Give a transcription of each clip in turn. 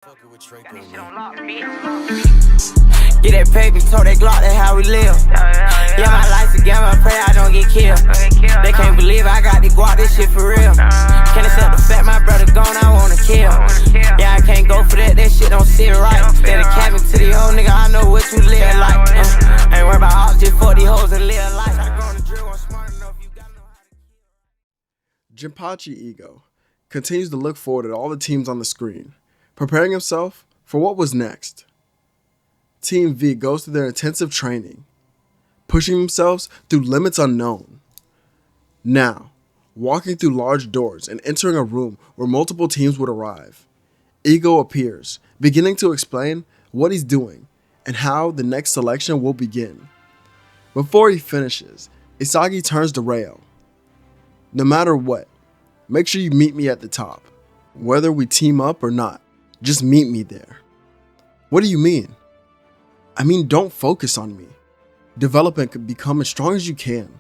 Get that paper, told that Glock, that's how we live. Yeah, my life's a game, I pray I don't get killed. They can't believe I got the guap, this shit for real. Can't accept the fact my brother gone, I wanna kill. Yeah, I can't go for that shit don't sit right. Instead of capping to the old nigga, I know what you live like. Ain't worried about all, just fuck these hoes and live life. I go on the drill, I'm smart enough, you gotta know how to kill. Jinpachi Ego continues to look forward at all the teams on the screen, preparing himself for what was next. Team V goes through their intensive training, pushing themselves through limits unknown. Now, walking through large doors and entering a room where multiple teams would arrive, Ego appears, beginning to explain what he's doing and how the next selection will begin. Before he finishes, Isagi turns to Rayo. No matter what, make sure you meet me at the top. Whether we team up or not, just meet me there. What do you mean? I mean, don't focus on me. Develop and become as strong as you can.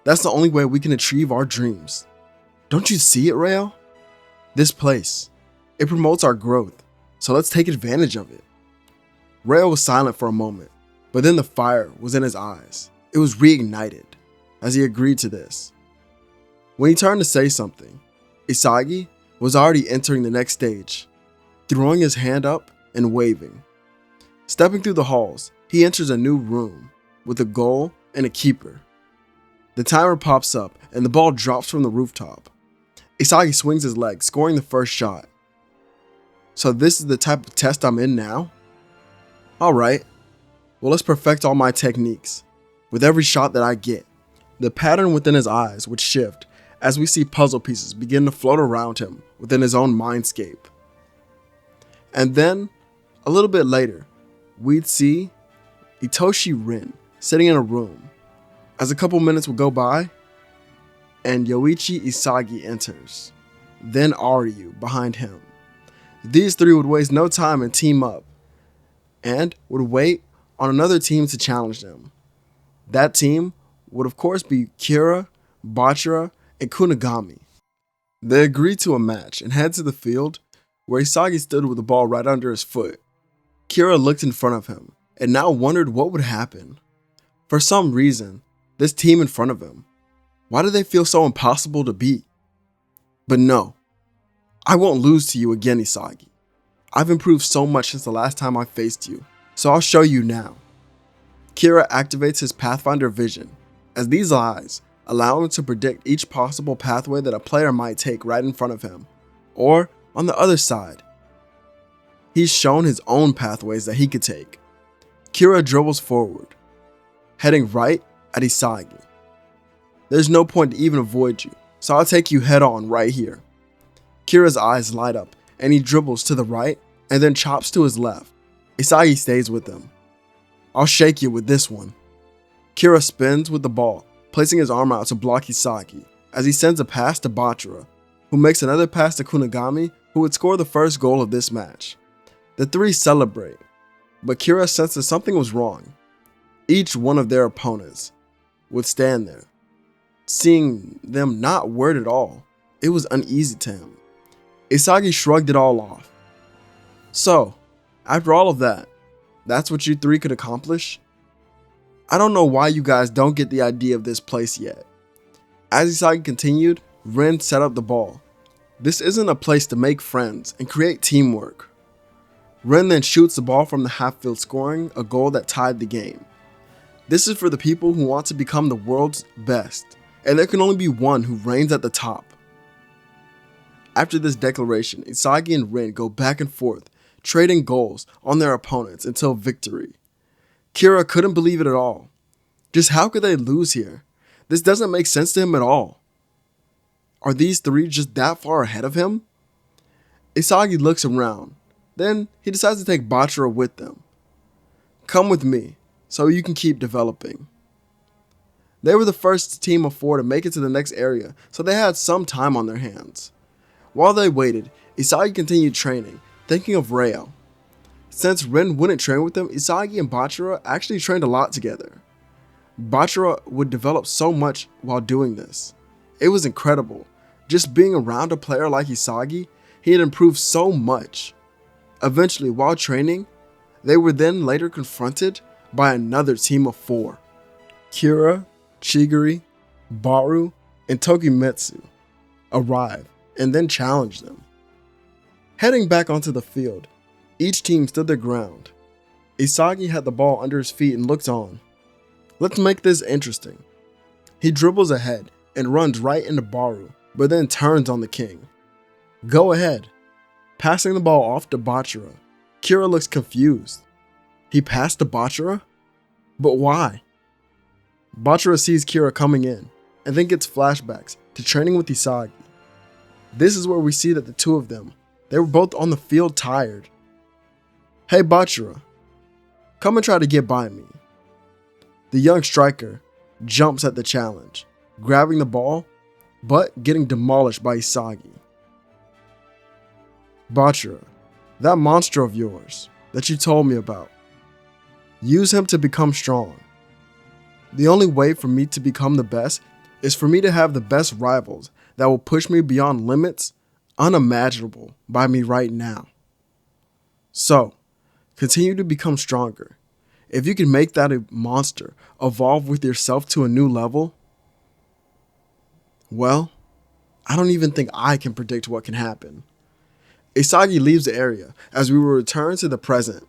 That's the only way we can achieve our dreams. Don't you see it, Rayo? This place, it promotes our growth, so let's take advantage of it. Rayo was silent for a moment, but then the fire was in his eyes. It was reignited as he agreed to this. When he turned to say something, Isagi was already entering the next stage, throwing his hand up and waving. Stepping through the halls, he enters a new room with a goal and a keeper. The timer pops up and the ball drops from the rooftop. Isagi swings his leg, scoring the first shot. So this is the type of test I'm in now? Alright, well let's perfect all my techniques. With every shot that I get, the pattern within his eyes would shift as we see puzzle pieces begin to float around him within his own mindscape. And then, a little bit later, we'd see Itoshi Rin sitting in a room as a couple minutes would go by and Yoichi Isagi enters, then Aryu behind him. These three would waste no time and team up and would wait on another team to challenge them. That team would of course be Kira, Bachira, and Kunigami. They agreed to a match and head to the field where Isagi stood with the ball right under his foot. Kira looked in front of him and now wondered what would happen. For some reason, this team in front of him, why do they feel so impossible to beat? But no, I won't lose to you again, Isagi. I've improved so much since the last time I faced you, so I'll show you now. Kira activates his Pathfinder vision, as these eyes allow him to predict each possible pathway that a player might take right in front of him, or on the other side. He's shown his own pathways that he could take. Kira dribbles forward, heading right at Isagi. There's no point to even avoid you, so I'll take you head on right here. Kira's eyes light up and he dribbles to the right and then chops to his left. Isagi stays with him. I'll shake you with this one. Kira spins with the ball, placing his arm out to block Isagi as he sends a pass to Bachira, who makes another pass to Kunigami, who would score the first goal of this match. The three celebrate, but Kira senses something was wrong. Each one of their opponents would stand there, seeing them not worried at all. It was uneasy to him. Isagi shrugged it all off. So, after all of that, that's what you three could accomplish? I don't know why you guys don't get the idea of this place yet. As Isagi continued, Rin set up the ball. This isn't a place to make friends and create teamwork. Rin then shoots the ball from the half field, scoring a goal that tied the game. This is for the people who want to become the world's best, and there can only be one who reigns at the top. After this declaration, Isagi and Rin go back and forth, trading goals on their opponents until victory. Kira couldn't believe it at all. Just how could they lose here? This doesn't make sense to him at all. Are these three just that far ahead of him? Isagi looks around. Then he decides to take Bachira with them. Come with me, so you can keep developing. They were the first team of four to make it to the next area, so they had some time on their hands. While they waited, Isagi continued training, thinking of Rayo. Since Rin wouldn't train with them, Isagi and Bachira actually trained a lot together. Bachira would develop so much while doing this. It was incredible. Just being around a player like Isagi, he had improved so much. Eventually, while training, they were then later confronted by another team of 4. Kira, Chigiri, Baru, and Tokimetsu arrived and then challenged them. Heading back onto the field, each team stood their ground. Isagi had the ball under his feet and looked on. Let's make this interesting. He dribbles ahead and runs right into Baru, but then turns on the king. Go ahead. Passing the ball off to Bachira. Kira looks confused. He passed to Bachira? But why? Bachira sees Kira coming in and then gets flashbacks to training with Isagi. This is where we see that the two of them, they were both on the field tired. Hey Bachira, come and try to get by me. The young striker jumps at the challenge, grabbing the ball, but getting demolished by Isagi. Bachira, that monster of yours that you told me about, use him to become strong. The only way for me to become the best is for me to have the best rivals that will push me beyond limits unimaginable by me right now. So, continue to become stronger. If you can make that a monster evolve with yourself to a new level, well, I don't even think I can predict what can happen. Isagi leaves the area as we will return to the present.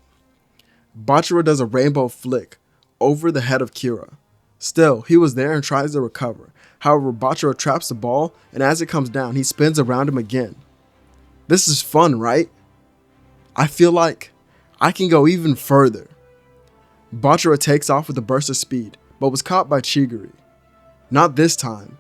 Bachira does a rainbow flick over the head of Kira. Still, he was there and tries to recover. However, Bachira traps the ball, and as it comes down, he spins around him again. This is fun, right? I feel like I can go even further. Bachira takes off with a burst of speed, but was caught by Chigiri. Not this time.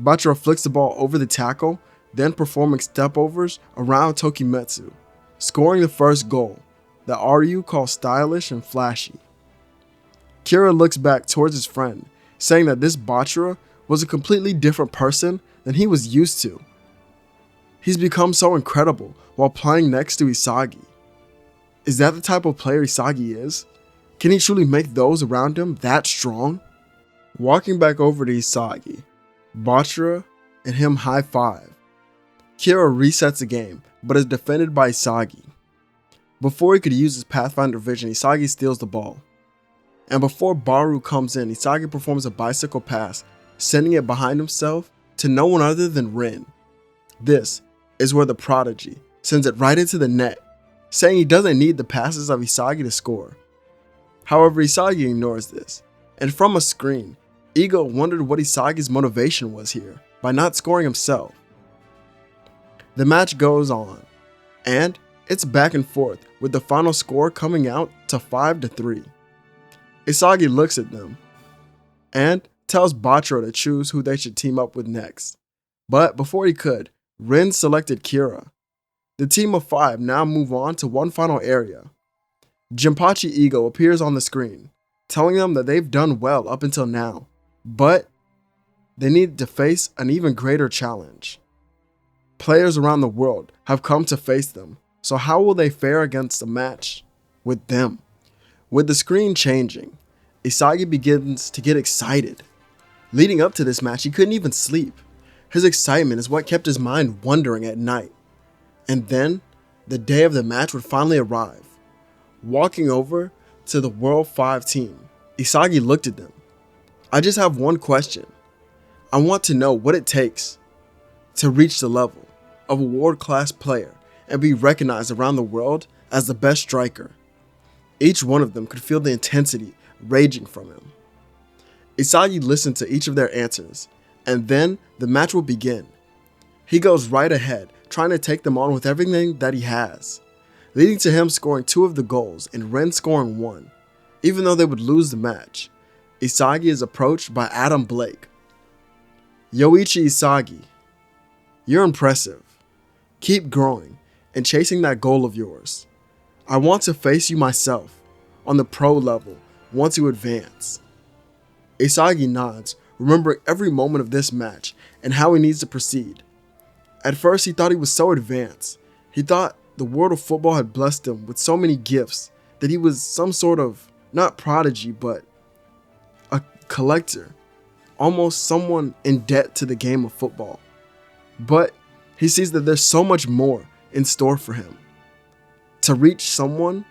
Bachira flicks the ball over the tackle, then performing stepovers around Tokimetsu, scoring the first goal that Ryu calls stylish and flashy. Kira looks back towards his friend, saying that this Bachira was a completely different person than he was used to. He's become so incredible while playing next to Isagi. Is that the type of player Isagi is? Can he truly make those around him that strong? Walking back over to Isagi, Bachira and him high five. Kira resets the game, but is defended by Isagi. Before he could use his Pathfinder vision, Isagi steals the ball. And before Baru comes in, Isagi performs a bicycle pass, sending it behind himself to no one other than Rin. This is where the prodigy sends it right into the net, saying he doesn't need the passes of Isagi to score. However, Isagi ignores this, and from a screen, Ego wondered what Isagi's motivation was here by not scoring himself. The match goes on, and it's back and forth with the final score coming out to 5-3. Isagi looks at them and tells Bachira to choose who they should team up with next. But before he could, Rin selected Kira. The team of 5 now move on to one final area. Jinpachi Ego appears on the screen, telling them that they've done well up until now, but they need to face an even greater challenge. Players around the world have come to face them, so how will they fare against a match with them? With the screen changing, Isagi begins to get excited. Leading up to this match, he couldn't even sleep. His excitement is what kept his mind wandering at night. And then, the day of the match would finally arrive. Walking over to the World 5 team, Isagi looked at them. I just have one question. I want to know what it takes to reach the level of a world-class player and be recognized around the world as the best striker. Each one of them could feel the intensity raging from him. Isagi listened to each of their answers, and then the match will begin. He goes right ahead, trying to take them on with everything that he has, leading to him scoring 2 of the goals and Ren scoring 1. Even though they would lose the match, Isagi is approached by Adam Blake. Yoichi Isagi, you're impressive. Keep growing and chasing that goal of yours. I want to face you myself on the pro level once you advance. Isagi nods, remembering every moment of this match and how he needs to proceed. At first, he thought he was so advanced. He thought the world of football had blessed him with so many gifts that he was some sort of, not prodigy, but a collector, almost someone in debt to the game of football. But he sees that there's so much more in store for him. To reach someone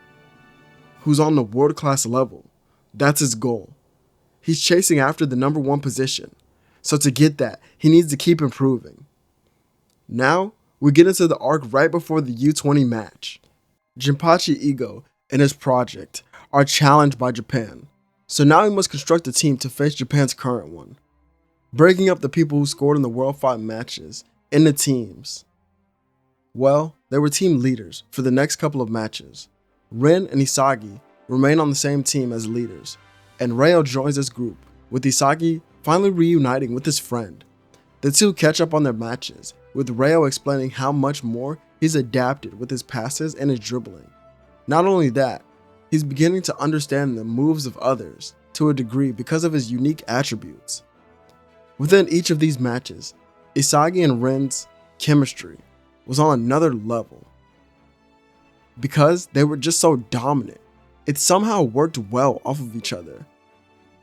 who's on the world-class level. That's his goal. He's chasing after the number 1 position. So to get that, he needs to keep improving. Now, we get into the arc right before the U20 match. Jinpachi Ego and his project are challenged by Japan. So now he must construct a team to face Japan's current one, breaking up the people who scored in the World 5 matches into teams. Well, they were team leaders for the next couple of matches. Rin and Isagi remain on the same team as leaders, and Ryo joins this group, with Isagi finally reuniting with his friend. The two catch up on their matches, with Ryo explaining how much more he's adapted with his passes and his dribbling. Not only that, he's beginning to understand the moves of others to a degree because of his unique attributes. Within each of these matches, Isagi and Rin's chemistry was on another level. Because they were just so dominant, it somehow worked well off of each other.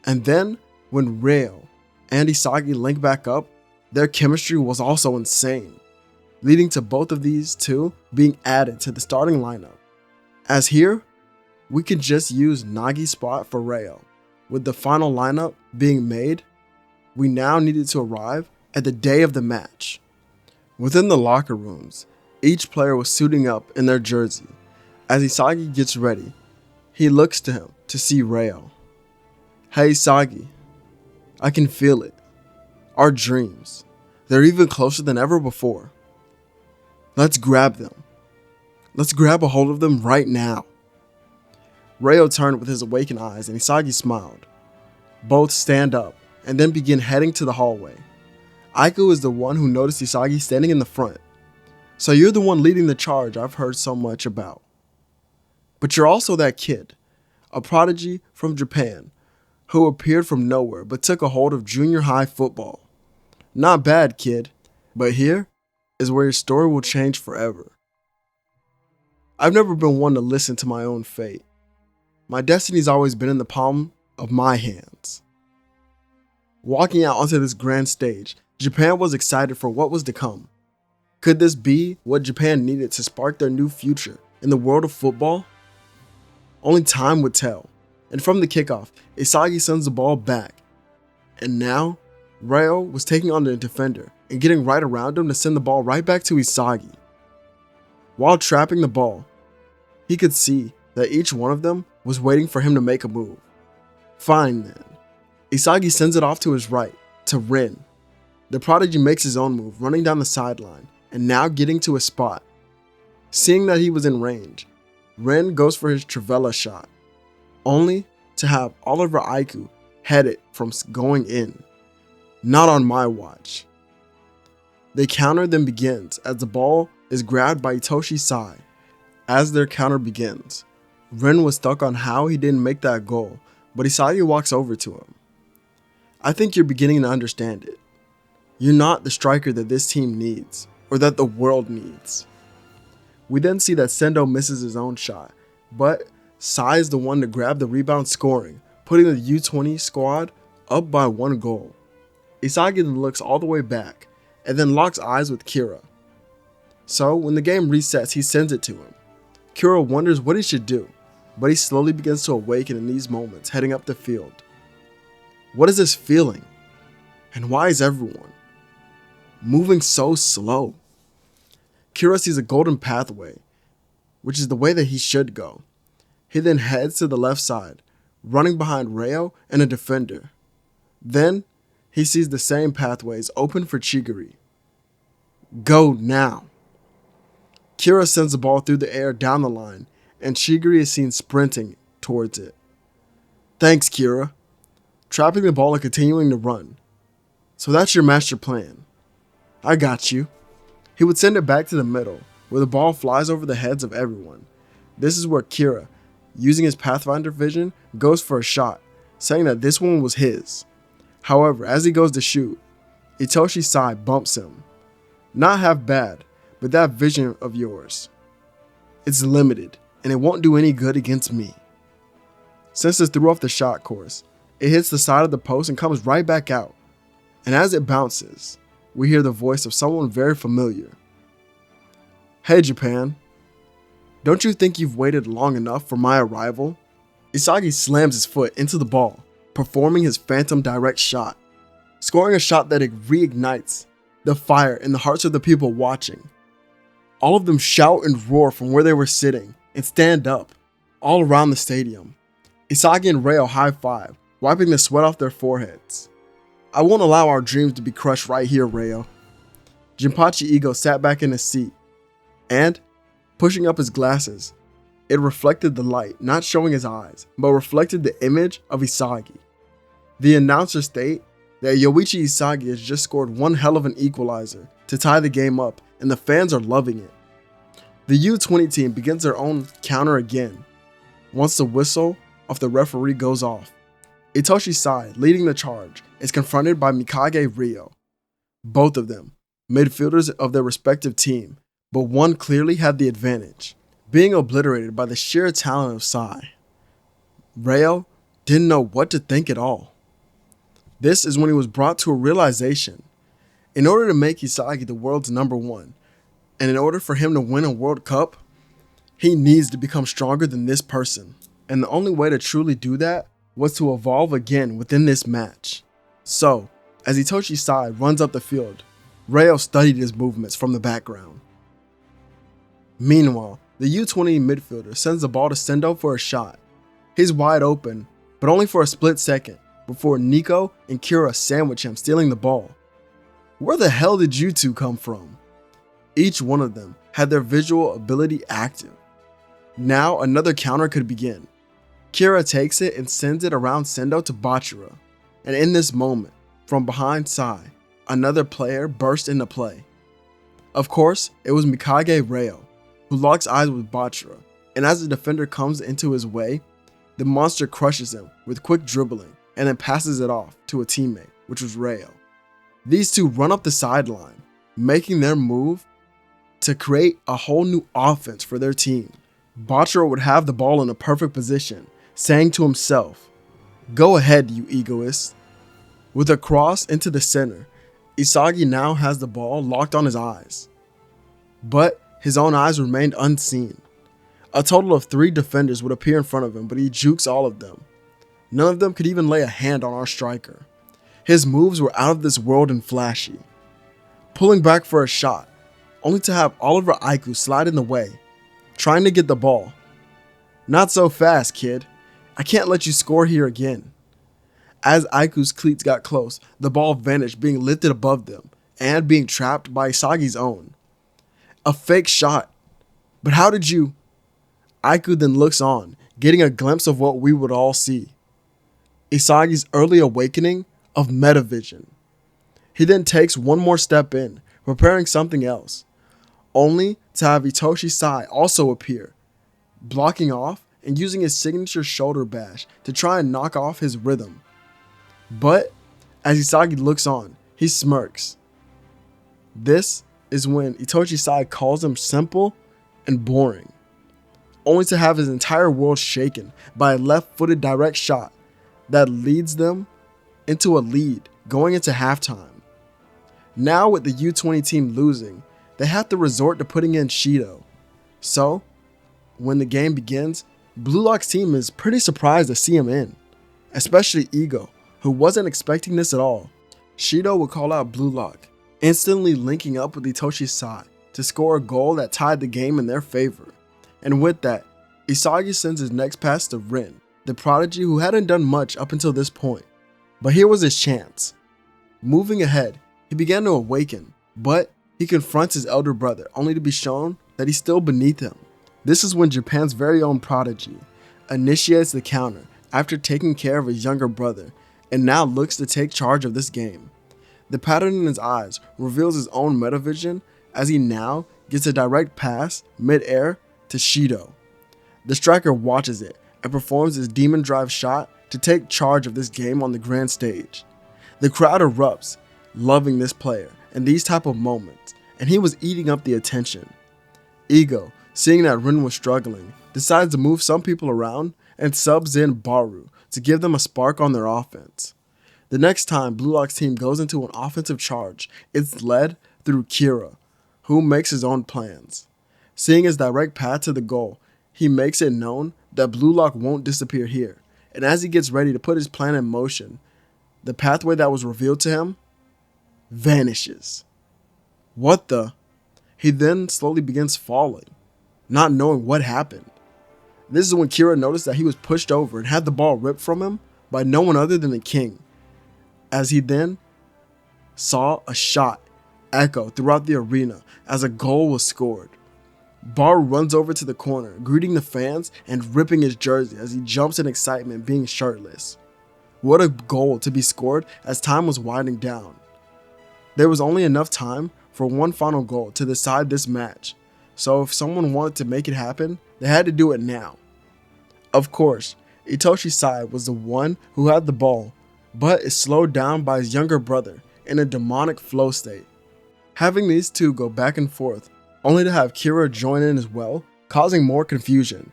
And then, when Ryo and Isagi link back up, their chemistry was also insane, leading to both of these two being added to the starting lineup. As here, we can just use Nagi's spot for Ryo. With the final lineup being made, we now needed to arrive at the day of the match. Within the locker rooms, each player was suiting up in their jersey. As Isagi gets ready, he looks to him to see Ryo. Hey Isagi, I can feel it. Our dreams, they're even closer than ever before. Let's grab them. Let's grab a hold of them right now. Ryo turned with his awakened eyes and Isagi smiled. Both stand up and then begin heading to the hallway. Aiko is the one who noticed Isagi standing in the front. So you're the one leading the charge I've heard so much about. But you're also that kid, a prodigy from Japan, who appeared from nowhere but took a hold of junior high football. Not bad, kid, but here is where your story will change forever. I've never been one to listen to my own fate. My destiny's always been in the palm of my hands. Walking out onto this grand stage, Japan was excited for what was to come. Could this be what Japan needed to spark their new future in the world of football? Only time would tell. And from the kickoff, Isagi sends the ball back. And now, Ryo was taking on the defender and getting right around him to send the ball right back to Isagi. While trapping the ball, he could see that each one of them was waiting for him to make a move. Fine then. Isagi sends it off to his right, to Rin. The prodigy makes his own move, running down the sideline, and now getting to a spot. Seeing that he was in range, Rin goes for his Trivela shot, only to have Oliver Aiku head it from going in. Not on my watch. The counter then begins as the ball is grabbed by Itoshi Sai. As their counter begins, Rin was stuck on how he didn't make that goal, but Isagi walks over to him. I think you're beginning to understand it. You're not the striker that this team needs, or that the world needs. We then see that Sendo misses his own shot, but Sai is the one to grab the rebound scoring, putting the U20 squad up by 1 goal. Isagi then looks all the way back, and then locks eyes with Kira. So when the game resets, he sends it to him. Kira wonders what he should do, but he slowly begins to awaken in these moments heading up the field. What is this feeling? And why is everyone moving so slow? Kira sees a golden pathway, which is the way that he should go. He then heads to the left side, running behind Ryo and a defender. Then, he sees the same pathways open for Chigiri. Go now. Kira sends the ball through the air down the line, and Chigiri is seen sprinting towards it. Thanks, Kira. Trapping the ball and continuing to run. So that's your master plan. I got you. He would send it back to the middle, where the ball flies over the heads of everyone. This is where Kira, using his Pathfinder vision, goes for a shot, saying that this one was his. However, as he goes to shoot, Itoshi Sai bumps him. Not half bad, but that vision of yours, it's limited, and it won't do any good against me. Since it threw off the shot course, it hits the side of the post and comes right back out. And as it bounces, we hear the voice of someone very familiar. Hey Japan, Don't you think you've waited long enough for my arrival? Isagi slams his foot into the ball, performing his phantom direct shot, scoring a shot that reignites the fire in the hearts of the people watching. All of them shout and roar from where they were sitting and stand up, all around the stadium. Isagi and Reo high-five, wiping the sweat off their foreheads. I won't allow our dreams to be crushed right here, Reo. Jinpachi Ego sat back in his seat, and, pushing up his glasses, it reflected the light, not showing his eyes, but reflected the image of Isagi. The announcers state that Yoichi Isagi has just scored one hell of an equalizer to tie the game up, and the fans are loving it. The U20 team begins their own counter again, once the whistle of the referee goes off. Itoshi Sai, leading the charge, is confronted by Mikage Ryo. Both of them, midfielders of their respective team, but one clearly had the advantage, being obliterated by the sheer talent of Sai. Ryo didn't know what to think at all. This is when he was brought to a realization. In order to make Isagi the world's #1, and in order for him to win a World Cup, he needs to become stronger than this person. And the only way to truly do that was to evolve again within this match. So, as Itoshi Sai runs up the field, Ryo studied his movements from the background. Meanwhile, the U20 midfielder sends the ball to Sendo for a shot. He's wide open, but only for a split second, before Nico and Kira sandwich him, stealing the ball. Where the hell did you two come from? Each one of them had their visual ability active. Now another counter could begin. Kira takes it and sends it around Sendo to Bachira. And in this moment, from behind Sai, another player burst into play. Of course, it was Mikage Ryo, who locks eyes with Bachira, and as the defender comes into his way, the monster crushes him with quick dribbling and then passes it off to a teammate, which was Ryo. These two run up the sideline, making their move to create a whole new offense for their team. Bachira would have the ball in a perfect position, saying to himself, "Go ahead, you egoist." With a cross into the center, Isagi now has the ball locked on his eyes. But his own eyes remained unseen. A total of 3 defenders would appear in front of him, but he jukes all of them. None of them could even lay a hand on our striker. His moves were out of this world and flashy. Pulling back for a shot, only to have Oliver Aiku slide in the way, trying to get the ball. "Not so fast, kid. I can't let you score here again." As Aiku's cleats got close, the ball vanished, being lifted above them and being trapped by Isagi's own. A fake shot. But how did you? Aiku then looks on, getting a glimpse of what we would all see. Isagi's early awakening of metavision. He then takes one more step in, preparing something else, only to have Itoshi Sai also appear, blocking off and using his signature shoulder bash to try and knock off his rhythm. But as Isagi looks on, he smirks. This is when Itoshi Sai calls him simple and boring, only to have his entire world shaken by a left-footed direct shot that leads them into a lead going into halftime. Now with the U20 team losing, they have to resort to putting in Shido. So, when the game begins, Blue Lock's team is pretty surprised to see him in, especially Ego, who wasn't expecting this at all. Shido would call out Blue Lock, instantly linking up with Itoshi Sai to score a goal that tied the game in their favor. And with that, Isagi sends his next pass to Rin, the prodigy who hadn't done much up until this point. But here was his chance. Moving ahead, he began to awaken, but he confronts his elder brother, only to be shown that he's still beneath him. This is when Japan's very own prodigy initiates the counter after taking care of his younger brother, and now looks to take charge of this game. The pattern in his eyes reveals his own metavision as he now gets a direct pass mid-air to Shido. The striker watches it and performs his demon drive shot to take charge of this game on the grand stage. The crowd erupts, loving this player and these type of moments, and he was eating up the attention. Ego, seeing that Rin was struggling, decides to move some people around and subs in Baru to give them a spark on their offense. The next time Blue Lock's team goes into an offensive charge, it's led through Kira, who makes his own plans. Seeing his direct path to the goal, he makes it known that Blue Lock won't disappear here, and as he gets ready to put his plan in motion, the pathway that was revealed to him vanishes. What the? He then slowly begins falling, not knowing what happened. This is when Kira noticed that he was pushed over and had the ball ripped from him by no one other than the king, as he then saw a shot echo throughout the arena as a goal was scored. Baru runs over to the corner, greeting the fans and ripping his jersey as he jumps in excitement, being shirtless. What a goal to be scored as time was winding down. There was only enough time for one final goal to decide this match, so if someone wanted to make it happen, they had to do it now. Of course, Itoshi's side was the one who had the ball, but is slowed down by his younger brother in a demonic flow state. Having these two go back and forth, only to have Kira join in as well, causing more confusion.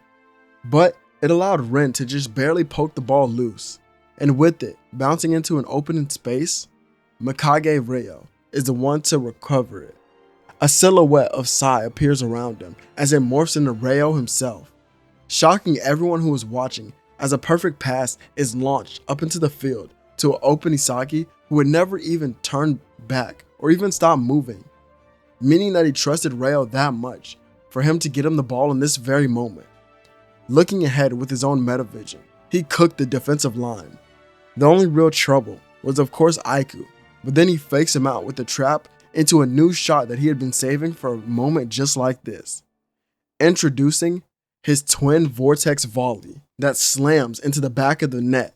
But it allowed Ren to just barely poke the ball loose, and with it bouncing into an open space, Mikage Ryo is the one to recover it. A silhouette of Sai appears around him as it morphs into Ryo himself, shocking everyone who was watching as a perfect pass is launched up into the field to an open Isagi who would never even turn back or even stop moving, meaning that he trusted Ryo that much for him to get him the ball in this very moment. Looking ahead with his own meta vision, he cooked the defensive line. The only real trouble was of course Aiku, but then he fakes him out with a trap into a new shot that he had been saving for a moment just like this. Introducing his twin vortex volley that slams into the back of the net.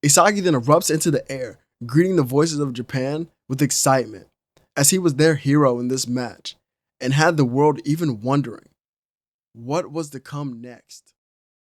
Isagi then erupts into the air, greeting the voices of Japan with excitement, as he was their hero in this match, and had the world even wondering what was to come next.